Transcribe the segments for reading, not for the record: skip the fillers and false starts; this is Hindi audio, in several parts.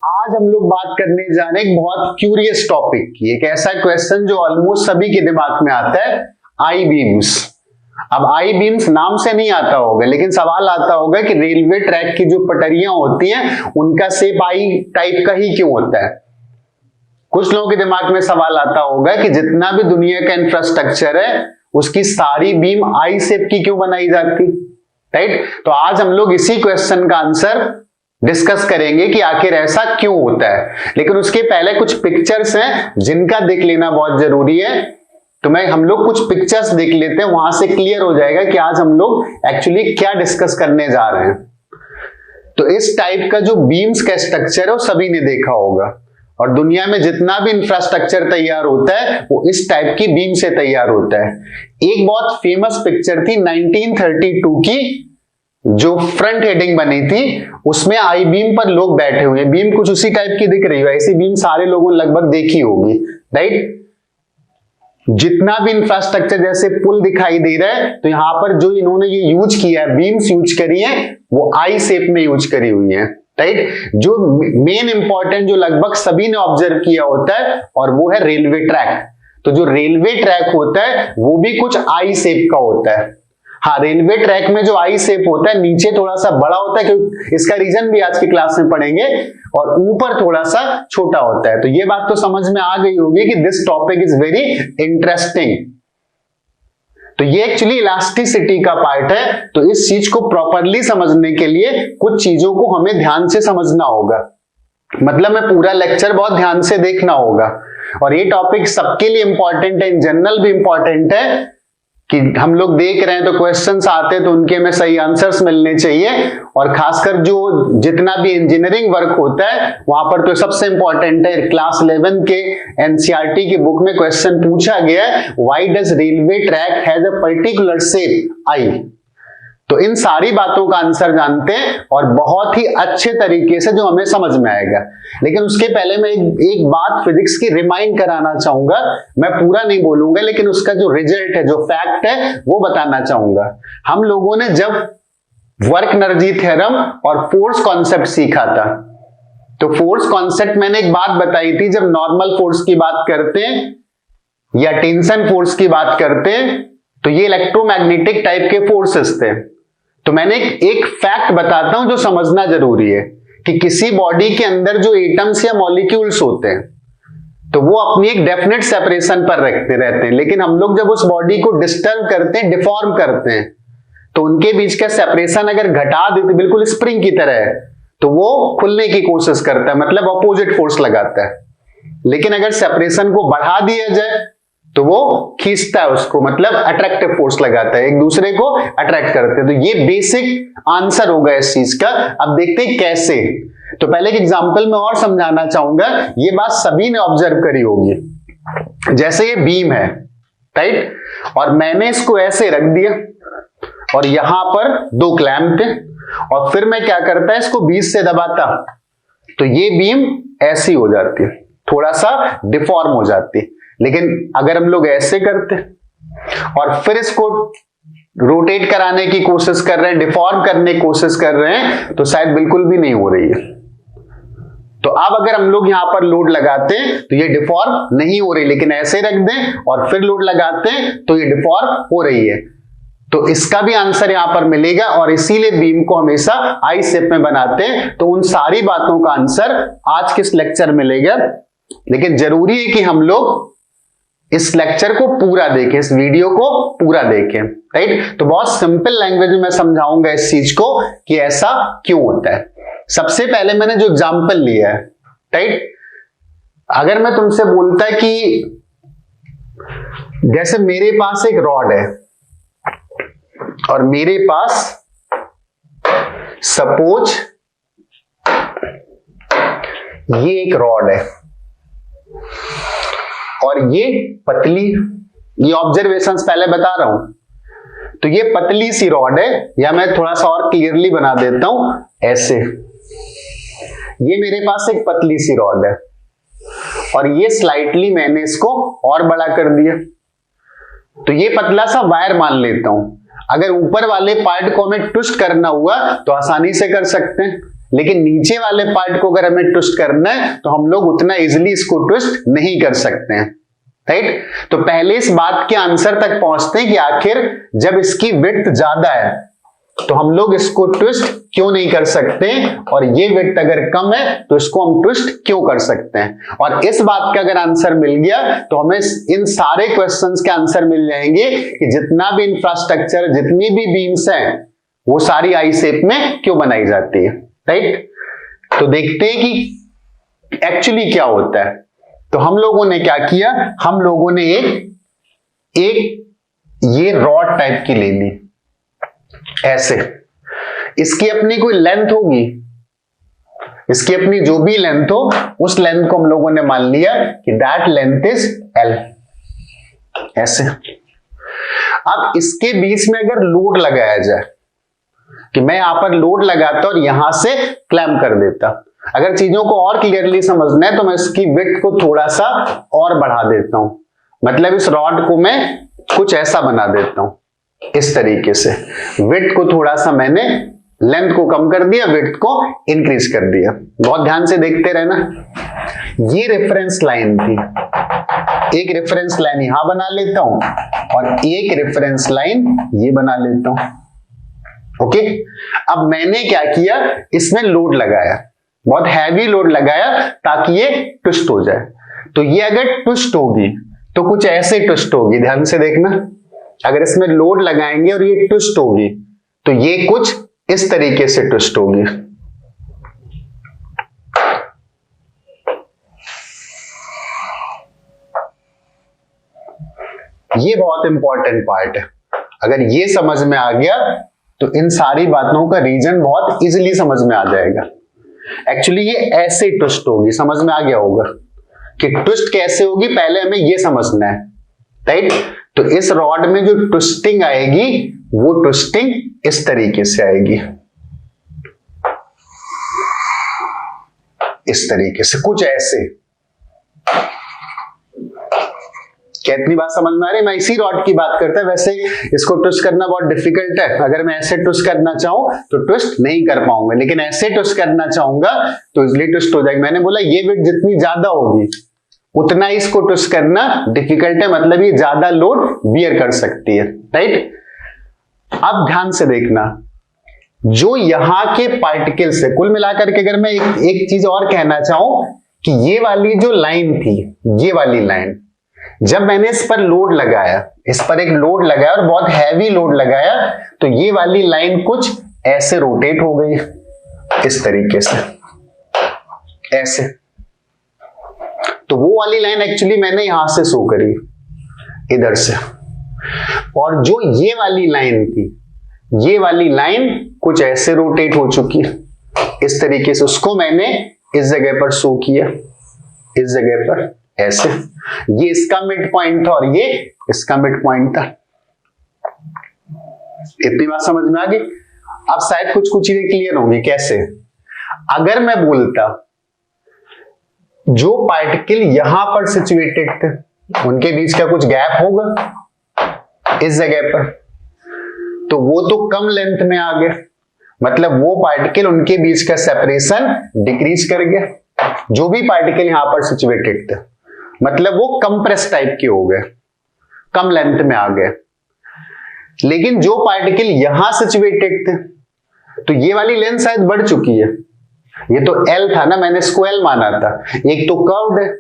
आज हम लोग बात करने जा रहे हैं एक बहुत क्यूरियस टॉपिक की, एक ऐसा क्वेश्चन जो ऑलमोस्ट सभी के दिमाग में आता है, आई बीम्स। अब आई बीम्स नाम से नहीं आता होगा, लेकिन सवाल आता होगा कि रेलवे ट्रैक की जो पटरियां होती हैं उनका शेप आई टाइप का ही क्यों होता है। कुछ लोगों के दिमाग में सवाल आता होगा कि जितना भी दुनिया का इंफ्रास्ट्रक्चर है उसकी सारी बीम आई शेप की क्यों बनाई जाती, राइट। तो आज हम लोग इसी क्वेश्चन का आंसर डिस्कस करेंगे कि आखिर ऐसा क्यों होता है। लेकिन उसके पहले कुछ पिक्चर्स हैं जिनका देख लेना बहुत जरूरी है। तो हम लोग कुछ पिक्चर्स देख लेते हैं, वहां से क्लियर हो जाएगा कि आज हम लोग एक्चुअली क्या डिस्कस करने जा रहे हैं। तो इस टाइप का जो बीम्स का स्ट्रक्चर है वो सभी ने देखा होगा, और दुनिया में जितना भी इंफ्रास्ट्रक्चर तैयार होता है वो इस टाइप की बीम से तैयार होता है। एक बहुत फेमस पिक्चर थी 1932 की, जो फ्रंट हेडिंग बनी थी, उसमें आई बीम पर लोग बैठे हुए हैं। बीम कुछ उसी टाइप की दिख रही है, ऐसी बीम सारे लोगों ने लगभग देखी होगी, राइट। जितना भी इंफ्रास्ट्रक्चर जैसे पुल दिखाई दे रहा है, तो यहां पर जो इन्होंने ये यूज किया है, बीम्स यूज करी है, वो आई शेप में यूज करी हुई है, राइट। जो मेन इंपॉर्टेंट जो लगभग सभी ने ऑब्जर्व किया होता है, और वो है रेलवे ट्रैक। तो जो रेलवे ट्रैक होता है वो भी कुछ आई शेप का होता है। हाँ, रेलवे ट्रैक में जो आई शेप होता है नीचे थोड़ा सा बड़ा होता है, क्योंकि इसका रीजन भी आज की क्लास में पढ़ेंगे, और ऊपर थोड़ा सा छोटा होता है। तो ये बात तो समझ में आ गई होगी कि this topic is very interesting. तो ये एक्चुअली इलास्टिसिटी का पार्ट है। तो इस चीज को प्रॉपरली समझने के लिए कुछ चीजों को हमें ध्यान से समझना होगा, मतलब मैं पूरा लेक्चर बहुत ध्यान से देखना होगा। और ये टॉपिक सबके लिए इंपॉर्टेंट है, इन जनरल भी इंपॉर्टेंट है कि हम लोग देख रहे हैं तो क्वेश्चंस आते हैं तो उनके में सही आंसर्स मिलने चाहिए। और खासकर जो जितना भी इंजीनियरिंग वर्क होता है वहां पर तो सबसे इंपॉर्टेंट है, क्लास 11 के एनसीईआरटी की बुक में क्वेश्चन पूछा गया है, why does railway track has a particular shape I. तो इन सारी बातों का आंसर जानते हैं, और बहुत ही अच्छे तरीके से जो हमें समझ में आएगा। लेकिन उसके पहले मैं एक बात फिजिक्स की रिमाइंड कराना चाहूंगा। मैं पूरा नहीं बोलूंगा, लेकिन उसका जो रिजल्ट है, जो फैक्ट है, वो बताना चाहूंगा। हम लोगों ने जब वर्क एनर्जी थ्योरम और फोर्स कॉन्सेप्ट सीखा था, तो फोर्स कॉन्सेप्ट मैंने एक बात बताई थी, जब नॉर्मल फोर्स की बात करते हैं या टेंशन फोर्स की बात करते हैं तो ये इलेक्ट्रोमैग्नेटिक टाइप के फोर्सेस थे। तो मैंने एक फैक्ट बताता हूं जो समझना जरूरी है, कि किसी बॉडी के अंदर जो एटम्स या मॉलिक्यूल्स होते हैं तो वो अपनी एक डेफिनेट सेपरेशन पर रखते रहते हैं, लेकिन हम लोग जब उस बॉडी को डिस्टर्ब करते हैं, डिफॉर्म करते हैं, तो उनके बीच का सेपरेशन अगर घटा देते, बिल्कुल स्प्रिंग की तरह है, तो वो खुलने की कोशिश करता है, मतलब अपोजिट फोर्स लगाता है। लेकिन अगर सेपरेशन को बढ़ा दिया जाए तो वो खींचता है उसको, मतलब अट्रैक्टिव फोर्स लगाता है, एक दूसरे को अट्रैक्ट करते हैं। तो ये बेसिक आंसर होगा इस चीज का। अब देखते हैं कैसे। तो पहले एक एग्जांपल में और समझाना चाहूंगा, ये बात सभी ने ऑब्जर्व करी होगी। जैसे ये बीम है, राइट, और मैंने इसको ऐसे रख दिया, और यहां पर दो क्लैंप थे, और फिर मैं क्या करता है, इसको बीच से दबाता, तो ये बीम ऐसी हो जाती है, थोड़ा सा डिफॉर्म हो जाती है। लेकिन अगर हम लोग ऐसे करते और फिर इसको रोटेट कराने की कोशिश कर रहे हैं, डिफॉर्म करने की कोशिश कर रहे हैं, तो शायद बिल्कुल भी नहीं हो रही है। तो अब अगर हम लोग यहां पर लोड लगाते हैं तो ये डिफॉर्म नहीं हो रही, लेकिन ऐसे रख दें और फिर लोड लगाते हैं तो ये डिफॉर्म हो रही है। तो इसका भी आंसर यहां पर मिलेगा, और इसीलिए बीम को हमेशा आई शेप में बनाते हैं। तो उन सारी बातों का आंसर आज किस लेक्चर मिलेगा, लेकिन जरूरी है कि हम लोग इस लेक्चर को पूरा देखें, इस वीडियो को पूरा देखें, राइट। तो बहुत सिंपल लैंग्वेज में मैं समझाऊंगा इस चीज को कि ऐसा क्यों होता है। सबसे पहले मैंने जो एग्जांपल लिया है, राइट, अगर मैं तुमसे बोलता है कि जैसे मेरे पास एक रॉड है, और मेरे पास सपोज ये एक रॉड है, और ये पतली, ये ऑब्जर्वेशंस पहले बता रहा हूं, तो ये पतली सी रॉड है, या मैं थोड़ा सा और क्लियरली बना देता हूं ऐसे, ये मेरे पास एक पतली सी रॉड है, और ये स्लाइटली मैंने इसको और बड़ा कर दिया, तो ये पतला सा वायर मान लेता हूं। अगर ऊपर वाले पार्ट को हमें ट्विस्ट करना हुआ तो आसानी से कर सकते हैं, लेकिन नीचे वाले पार्ट को अगर हमें ट्विस्ट करना है तो हम लोग उतना इजिली इसको ट्विस्ट नहीं कर सकते हैं, राइट। तो पहले इस बात के आंसर तक पहुंचते हैं कि आखिर जब इसकी विड्थ ज्यादा है तो हम लोग इसको ट्विस्ट क्यों नहीं कर सकते, और ये विड्थ अगर कम है तो इसको हम ट्विस्ट क्यों कर सकते हैं। और इस बात का अगर आंसर मिल गया तो हमें इन सारे क्वेश्चंस के आंसर मिल जाएंगे कि जितना भी इंफ्रास्ट्रक्चर, जितनी भी बीम्स हैं, वो सारी आई शेप में क्यों बनाई जाती है, राइट। तो देखते हैं कि एक्चुअली क्या होता है। तो हम लोगों ने क्या किया, हम लोगों ने एक ये रॉड टाइप की ले ली ऐसे, इसकी अपनी कोई लेंथ होगी, इसकी अपनी जो भी लेंथ हो उस लेंथ को हम लोगों ने मान लिया कि दैट लेंथ इज L, ऐसे। अब इसके बीच में अगर लोड लगाया जाए कि मैं यहां पर लोड लगाता और यहां से क्लैम्प कर देता, अगर चीजों को और क्लियरली समझना है तो मैं इसकी विड्थ को थोड़ा सा और बढ़ा देता हूं, मतलब इस रॉड को मैं कुछ ऐसा बना देता हूं, इस तरीके से। विड्थ को थोड़ा सा मैंने लेंथ को कम कर दिया, विड्थ को इंक्रीज कर दिया। बहुत ध्यान से देखते रहना। ये रेफरेंस लाइन थी, एक रेफरेंस लाइन यहां बना लेता हूं और एक रेफरेंस लाइन ये बना लेता हूं, ओके। अब मैंने क्या किया, इसमें लोड लगाया, बहुत हैवी लोड लगाया ताकि ये ट्विस्ट हो जाए। तो ये अगर ट्विस्ट होगी तो कुछ ऐसे ट्विस्ट होगी, ध्यान से देखना। अगर इसमें लोड लगाएंगे और ये ट्विस्ट होगी तो ये कुछ इस तरीके से ट्विस्ट होगी, ये बहुत इंपॉर्टेंट पार्ट है। अगर ये समझ में आ गया तो इन सारी बातों का रीजन बहुत इजीली समझ में आ जाएगा। एक्चुअली ये ऐसे ट्विस्ट होगी, समझ में आ गया होगा कि ट्विस्ट कैसे होगी, पहले हमें ये समझना है, राइट। तो इस रॉड में जो ट्विस्टिंग आएगी वो ट्विस्टिंग इस तरीके से आएगी, इस तरीके से, कुछ ऐसे। कितनी बात समझ में आ रही है? मैं इसी रॉड की बात करता है, वैसे इसको ट्विस्ट करना बहुत डिफिकल्ट है। अगर मैं ऐसे ट्विस्ट करना चाहूं तो ट्विस्ट नहीं कर पाऊंगा, लेकिन ऐसे ट्विस्ट करना चाहूंगा तो इजीली ट्विस्ट हो जाएगा। मैंने बोला ये विड्थ जितनी ज्यादा होगी उतना इसको ट्विस्ट करना डिफिकल्ट है, मतलब ये ज्यादा लोड बियर कर सकती है, राइट। अब ध्यान से देखना, जो यहां के पार्टिकल्स है, कुल मिलाकर के अगर मैं एक चीज और कहना चाहूं कि ये वाली जो लाइन थी, ये वाली लाइन, जब मैंने इस पर लोड लगाया, इस पर एक लोड लगाया और बहुत हैवी लोड लगाया, तो ये वाली लाइन कुछ ऐसे रोटेट हो गई, इस तरीके से, ऐसे। तो वो वाली लाइन एक्चुअली मैंने यहां से शो करी, इधर से। और जो ये वाली लाइन थी, ये वाली लाइन कुछ ऐसे रोटेट हो चुकी, इस तरीके से। उसको मैंने इस जगह पर शो किया, इस जगह पर ऐसे। ये इसका मिड पॉइंट था और ये इसका मिड पॉइंट था। इतनी बात समझ में आ गई? अब शायद कुछ चीजें क्लियर होंगी। कैसे? अगर मैं बोलता जो पार्टिकल यहां पर सिचुएटेड थे उनके बीच का कुछ गैप होगा इस जगह पर, तो वो तो कम लेंथ में आ गए, मतलब वो पार्टिकल, उनके बीच का सेपरेशन डिक्रीज कर गया। जो भी पार्टिकल यहां पर सिचुएटेड थे, मतलब वो कंप्रेस टाइप के हो गए, कम लेंथ में आ गए। लेकिन जो पार्टिकल यहां सिचुएटेड थे, तो ये वाली लेंथ शायद बढ़ चुकी है। ये तो L था ना, मैंने इसको L माना था। एक तो कर्व्ड है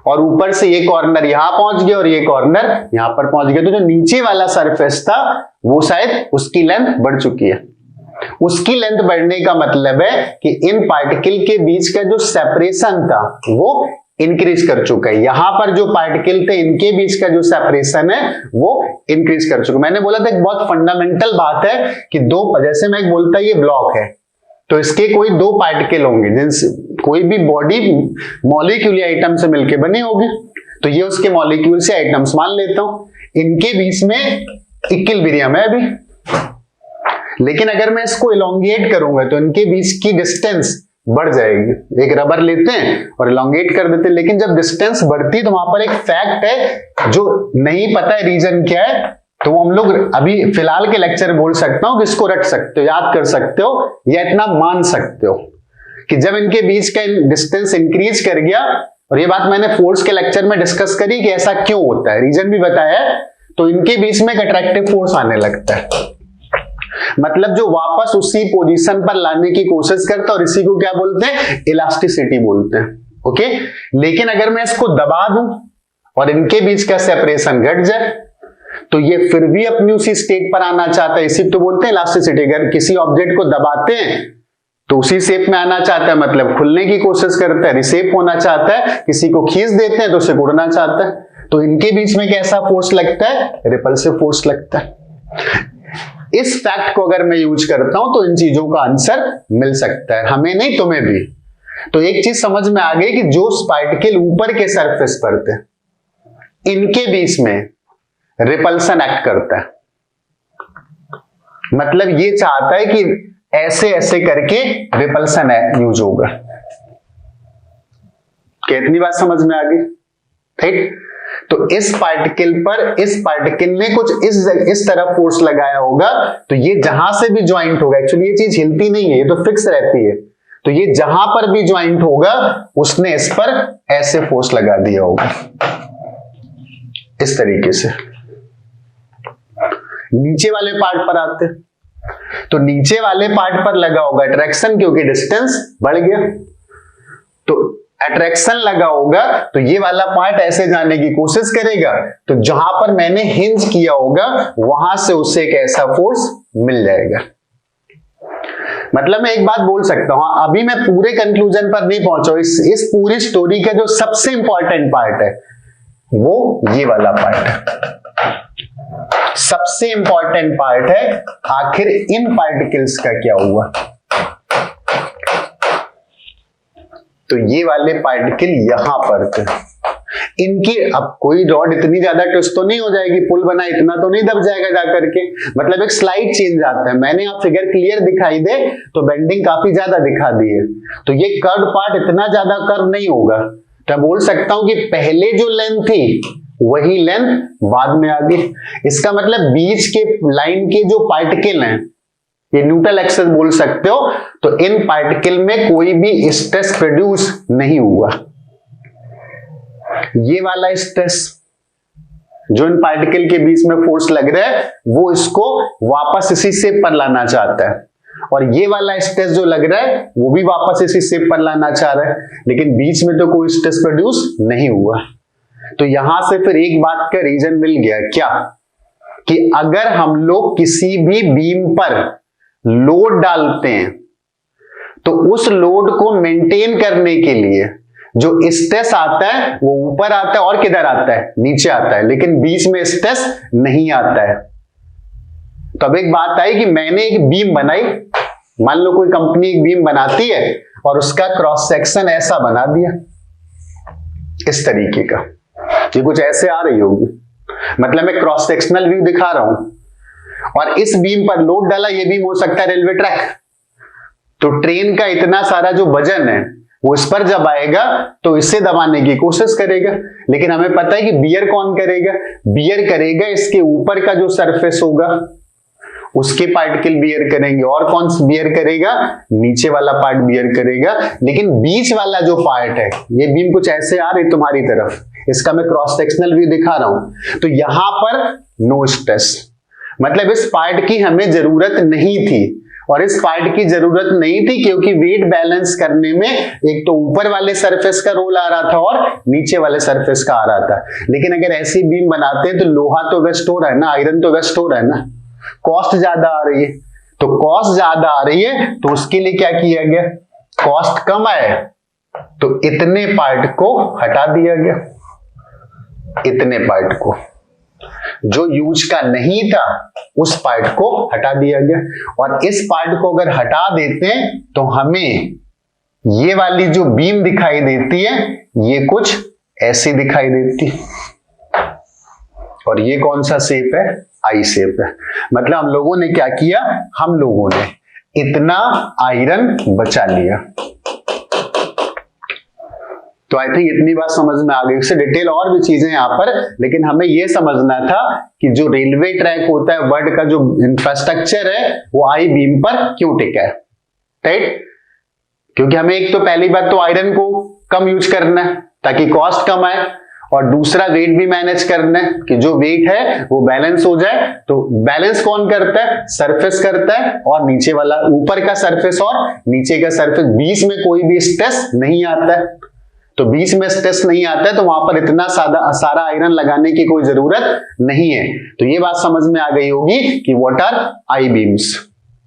और ऊपर से ये कॉर्नर यहां पहुंच गया और ये कॉर्नर यहां पर पहुंच गया, तो जो नीचे वाला सरफेस था वो शायद उसकी लेंथ बढ़ चुकी है। उसकी लेंथ बढ़ने का मतलब है कि इन पार्टिकल के बीच का जो सेपरेशन था वो इंक्रीज कर चुका है। यहां पर जो पार्टिकल थे इनके बीच का जो सेपरेशन है वो इंक्रीज कर चुका है। मैंने बोला था एक बहुत फंडामेंटल बात है कि दो, जैसे मैं बोलता ये ब्लॉक है तो इसके कोई दो पार्टिकल होंगे, जिनसे कोई भी बॉडी मॉलिक्यूल आइटम से मिलकर बनी होगी, तो ये उसके मॉलिक्यूल से आइटम्स मान लेता हूं। इनके बीच में इक्विलिब्रियम है अभी, लेकिन अगर मैं इसको इलोंगेट करूंगा तो इनके बीच की डिस्टेंस बढ़ जाएगी। एक रबर लेते हैं और इलोंगेट कर देते हैं, लेकिन जब डिस्टेंस बढ़ती है तो वहां पर एक फैक्ट है जो नहीं पता है रीजन क्या है, तो हम लोग अभी फिलहाल के लेक्चर बोल सकता हूं कि इसको रट सकते हो, याद कर सकते हो, या इतना मान सकते हो कि जब इनके बीच का डिस्टेंस इंक्रीज कर गया, और ये बात मैंने फोर्स के लेक्चर में डिस्कस करी कि ऐसा क्यों होता है, रीजन भी बताया है, तो इनके बीच में एक अट्रैक्टिव फोर्स आने लगता है, मतलब जो वापस उसी पोजीशन पर लाने की कोशिश करता है, और इसी को क्या बोलते हैं, इलास्टिसिटी बोलते हैं। ओके, लेकिन अगर मैं इसको दबा दूं और इनके बीच का सेपरेशन घट जाए, तो ये फिर भी अपनी उसी स्टेट पर आना चाहता है, इसी तो बोलते हैं इलास्टिसिटी। अगर किसी ऑब्जेक्ट को दबाते हैं तो उसी शेप में आना चाहता है, मतलब खुलने की कोशिश करता है, रिसेप होना चाहता है, किसी को खींच देते हैं तो उसे उड़ना चाहता है, तो इनके बीच में कैसा फोर्स लगता है, रिपल्सिव फोर्स लगता है। इस फैक्ट को अगर मैं यूज करता हूं तो इन चीजों का आंसर मिल सकता है, हमें नहीं तुम्हें भी। तो एक चीज समझ में आ गई कि जो पार्टिकल ऊपर के सरफेस पर थे, इनके बीच में रिपल्सन एक्ट करता है, मतलब ये चाहता है कि ऐसे ऐसे करके रिपल्सन यूज होगा। कितनी बात समझ में आ गई, ठीक। तो इस पार्टिकल ने कुछ इस तरफ फोर्स लगाया होगा, तो ये जहां से भी ज्वाइंट होगा, एक्चुअली ये चीज हिलती नहीं है, ये तो फिक्स रहती है, तो ये जहां पर भी ज्वाइंट होगा उसने इस पर ऐसे फोर्स लगा दिया होगा, इस तरीके से। नीचे वाले पार्ट पर आते, तो नीचे वाले पार्ट पर लगा होगा अट्रैक्शन, क्योंकि डिस्टेंस बढ़ गया, तो अट्रैक्शन लगा होगा, तो ये वाला पार्ट ऐसे जाने की कोशिश करेगा, तो जहां पर मैंने हिंज किया होगा वहां से उसे एक ऐसा फोर्स मिल जाएगा। मतलब मैं एक बात बोल सकता हूं, अभी मैं पूरे कंक्लूजन पर नहीं पहुंचा, इस पूरी स्टोरी का जो सबसे इंपॉर्टेंट पार्ट है वो ये वाला पार्ट है, सबसे इंपॉर्टेंट पार्ट है, आखिर इन पार्टिकल्स का क्या हुआ। तो ये वाले पार्टिकल यहां पर थे, इनकी अब कोई रॉड इतनी ज्यादा ट्विस्ट तो नहीं हो जाएगी, पुल बना इतना तो नहीं दब जाएगा जाकर के, मतलब एक स्लाइड चेंज आता है। मैंने आप फिगर क्लियर दिखाई दे तो बेंडिंग काफी ज्यादा दिखा दी है, तो ये कर्व पार्ट इतना ज्यादा कर्व नहीं होगा, तो बोल सकता हूं कि पहले जो लेंथ थी वही लेंथ बाद में आ गई। इसका मतलब बीच के लाइन के जो पार्टिकल हैं, ये न्यूट्रल एक्सेस बोल सकते हो, तो इन पार्टिकल में कोई भी स्ट्रेस प्रोड्यूस नहीं हुआ। ये वाला स्ट्रेस जो इन पार्टिकल के बीच में फोर्स लग रहा है वो इसको वापस इसी शेप पर लाना चाहता है, और ये वाला स्ट्रेस जो लग रहा है वो भी वापस इसी शेप पर लाना चाह रहा है, लेकिन बीच में तो कोई स्ट्रेस प्रोड्यूस नहीं हुआ। तो यहां से फिर एक बात का रीजन मिल गया, क्या कि अगर हम लोग किसी भी बीम पर लोड डालते हैं तो उस लोड को मेंटेन करने के लिए जो स्ट्रेस आता है वो ऊपर आता है और किधर आता है, नीचे आता है, लेकिन बीच में स्ट्रेस नहीं आता है। तो अब एक बात आई कि मैंने एक बीम बनाई, मान लो कोई कंपनी एक बीम बनाती है और उसका क्रॉस सेक्शन ऐसा बना दिया, इस तरीके का, ये कुछ ऐसे आ रही होगी, मतलब मैं क्रॉस सेक्शनल व्यू दिखा रहा हूं, और इस बीम पर लोड डाला, ये बीम हो सकता है रेलवे ट्रैक, तो ट्रेन का इतना सारा जो वजन है वो इस पर जब आएगा तो इसे दबाने की कोशिश करेगा, लेकिन हमें पता है कि बियर कौन करेगा, बियर करेगा इसके ऊपर का जो सरफेस होगा उसके पार्टिकल बियर करेंगे, और कौन बियर करेगा, नीचे वाला पार्ट बियर करेगा, लेकिन बीच वाला जो पार्ट है, ये बीम कुछ ऐसे आ रही तुम्हारी तरफ, इसका मैं क्रॉस सेक्शनल व्यू दिखा रहा हूं, तो यहां पर नो स्ट्रेस, मतलब इस पार्ट की हमें जरूरत नहीं थी, और इस पार्ट की जरूरत नहीं थी क्योंकि वेट बैलेंस करने में एक तो ऊपर वाले सरफेस का रोल आ रहा था और नीचे वाले सरफेस का आ रहा था। लेकिन अगर ऐसी बीम बनाते हैं तो लोहा तो वेस्ट हो रहा है ना, आयरन तो वेस्ट हो रहा है ना, कॉस्ट ज्यादा आ रही है, तो कॉस्ट ज्यादा आ रही है तो उसके लिए क्या किया गया, कॉस्ट कम आए तो इतने पार्ट को हटा दिया गया, इतने पार्ट को जो यूज का नहीं था उस पार्ट को हटा दिया गया, और इस पार्ट को अगर हटा देते हैं तो हमें ये वाली जो बीम दिखाई देती है ये कुछ ऐसी दिखाई देती है, और ये कौन सा शेप है, आई शेप है। मतलब हम लोगों ने क्या किया, हम लोगों ने इतना आयरन बचा लिया। तो आई थिंक इतनी बात समझ में आ गई। उससे डिटेल और भी चीजें यहाँ पर, लेकिन हमें यह समझना था कि जो रेलवे ट्रैक होता है, वर्ल्ड का जो इंफ्रास्ट्रक्चर है वो आई बीम पर क्यों टिका है, राइट? क्योंकि हमें एक तो पहली बात तो आयरन को कम यूज करना है ताकि कॉस्ट कम आए, और दूसरा वेट भी मैनेज करना है कि जो वेट है वो बैलेंस हो जाए। तो बैलेंस कौन करता है? सरफेस करता है, और नीचे वाला, ऊपर का सरफेस और नीचे का सरफेस, बीच में कोई भी स्ट्रेस नहीं आता है। तो बीच में स्ट्रेस नहीं आता है तो वहां पर इतना सारा आयरन लगाने की कोई जरूरत नहीं है। तो ये बात समझ में आ गई होगी कि व्हाट आर आई बीम्स।